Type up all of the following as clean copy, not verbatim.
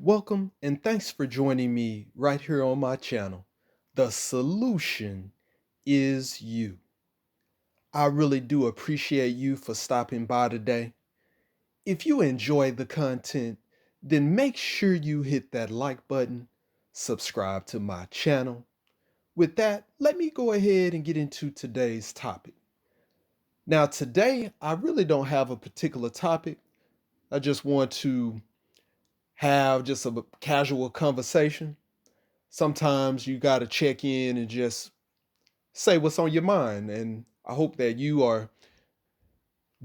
Welcome and thanks for joining me right here on my channel. The solution is you. I really do appreciate you for stopping by today. If you enjoy the content, then make sure you hit that like button, subscribe to my channel. With that, let me go ahead and get into today's topic. Now, today, I really don't have a particular topic. I just want to have just a casual conversation. Sometimes you got to check in and just say what's on your mind. And I hope that you are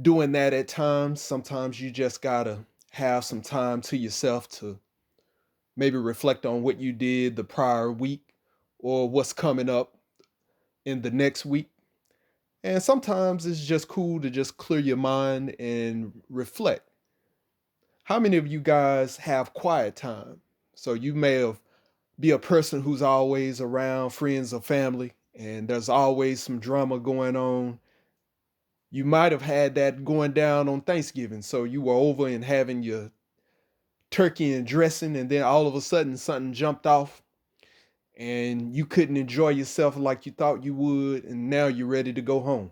doing that at times. Sometimes you just got to have some time to yourself to maybe reflect on what you did the prior week or what's coming up in the next week. And sometimes it's just cool to just clear your mind and reflect. How many of you guys have quiet time? So you may have be a person who's always around friends or family, and there's always some drama going on. You might have had that going down on Thanksgiving. So you were over and having your turkey and dressing, and then all of a sudden something jumped off and you couldn't enjoy yourself like you thought you would, and now you're ready to go home.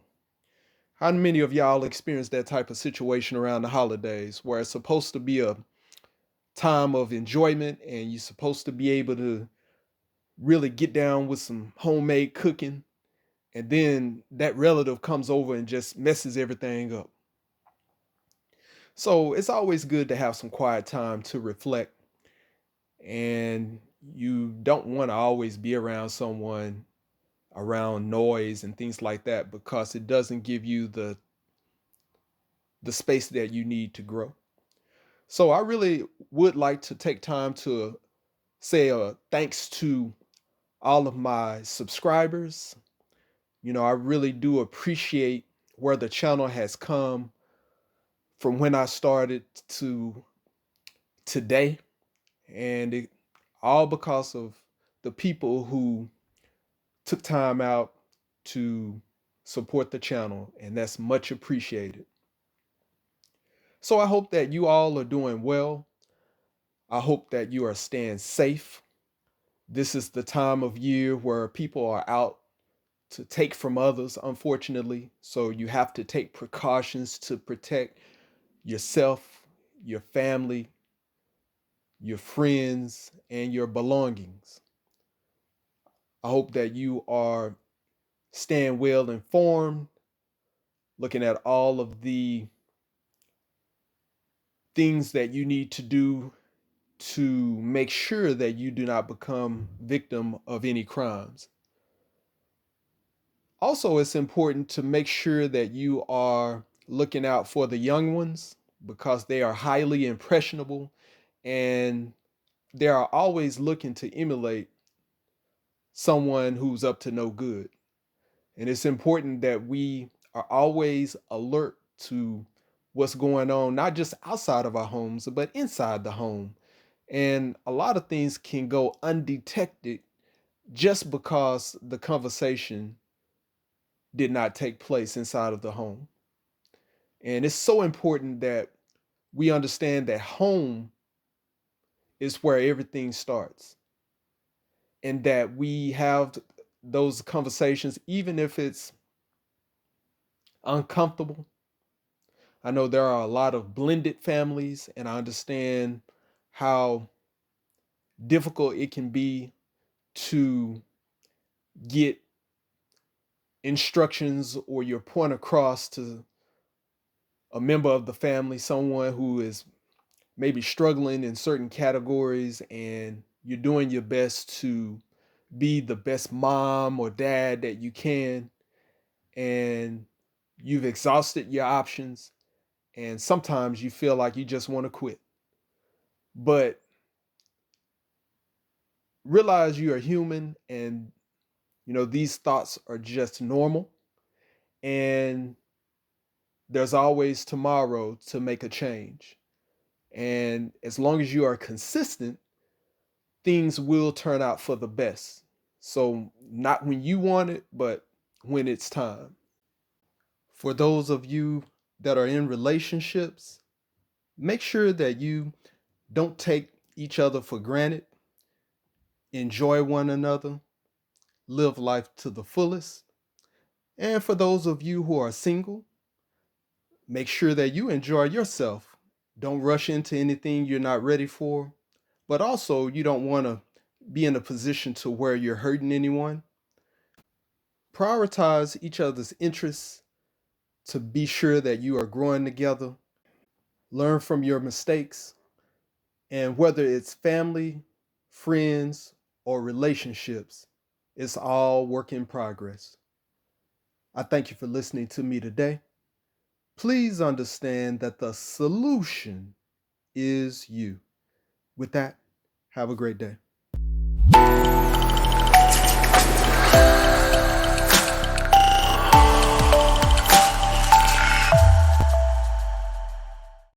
How many of y'all experienced that type of situation around the holidays where it's supposed to be a time of enjoyment and you're supposed to be able to really get down with some homemade cooking, and then that relative comes over and just messes everything up? So it's always good to have some quiet time to reflect, and you don't want to always be around someone, around noise and things like that, because it doesn't give you the space that you need to grow. So I really would like to take time to say thanks to all of my subscribers. I really do appreciate where the channel has come from when I started to today. And it all because of the people who took time out to support the channel, and that's much appreciated. So I hope that you all are doing well. I hope that you are staying safe. This is the time of year where people are out to take from others, unfortunately. So you have to take precautions to protect yourself, your family, your friends, and your belongings. I hope that you are staying well informed, looking at all of the things that you need to do to make sure that you do not become victim of any crimes. Also, it's important to make sure that you are looking out for the young ones because they are highly impressionable and they are always looking to emulate someone who's up to no good. And it's important that we are always alert to what's going on, not just outside of our homes, but inside the home. And a lot of things can go undetected just because the conversation did not take place inside of the home. And it's so important that we understand that home is where everything starts, and that we have those conversations, even if it's uncomfortable. I know there are a lot of blended families, and I understand how difficult it can be to get instructions or your point across to a member of the family, someone who is maybe struggling in certain categories, and you're doing your best to be the best mom or dad that you can, and you've exhausted your options, and sometimes you feel like you just want to quit. But realize you are human, and these thoughts are just normal, and there's always tomorrow to make a change. And as long as you are consistent, things will turn out for the best. So, not when you want it, but when it's time. For those of you that are in relationships, make sure that you don't take each other for granted, enjoy one another, live life to the fullest. And for those of you who are single, make sure that you enjoy yourself. Don't rush into anything you're not ready for, but also you don't want to be in a position to where you're hurting anyone. Prioritize each other's interests to be sure that you are growing together. Learn from your mistakes, and whether it's family, friends, or relationships, it's all work in progress. I thank you for listening to me today. Please understand that the solution is you. With that, have a great day.